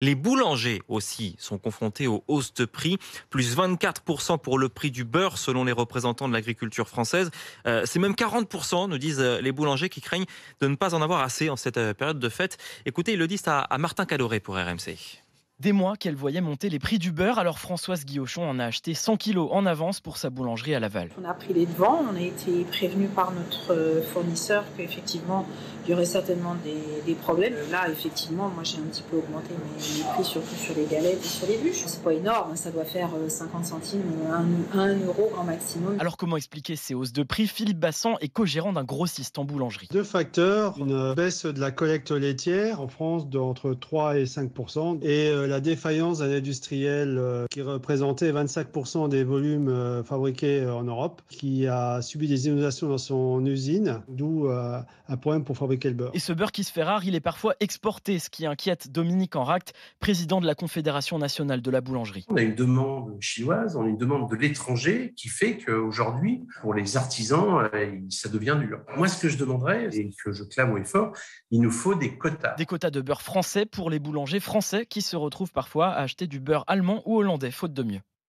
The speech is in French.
Les boulangers aussi sont confrontés aux hausses de prix, plus 24% pour le prix du beurre selon les représentants de l'agriculture française. C'est même 40%, nous disent les boulangers, qui craignent de ne pas en avoir assez en cette période de fête. Écoutez, ils le disent à Martin Caloré pour RMC. Des mois qu'elle voyait monter les prix du beurre, alors Françoise Guillochon en a acheté 100 kilos en avance pour sa boulangerie à Laval. On a pris les devants, on a été prévenu par notre fournisseur qu'effectivement il y aurait certainement des problèmes. Là, effectivement, moi j'ai un petit peu augmenté mes prix, surtout sur les galettes et sur les bûches. C'est pas énorme, ça doit faire 50 centimes, 1 euro en maximum. Alors comment expliquer ces hausses de prix? Philippe Bassan est co-gérant d'un grossiste en boulangerie. Deux facteurs, une baisse de la collecte laitière en France d'entre 3 et 5%, et la défaillance d'un industriel qui représentait 25% des volumes fabriqués en Europe, qui a subi des inondations dans son usine, d'où un problème pour fabriquer le beurre. Et ce beurre qui se fait rare, il est parfois exporté, ce qui inquiète Dominique Enract, président de la Confédération nationale de la boulangerie. On a une demande chinoise, on a une demande de l'étranger qui fait qu'aujourd'hui, pour les artisans, ça devient dur. Moi, ce que je demanderais, et que je clame haut et fort, il nous faut des quotas. Des quotas de beurre français pour les boulangers français qui se retrouvent parfois à acheter du beurre allemand ou hollandais, faute de mieux.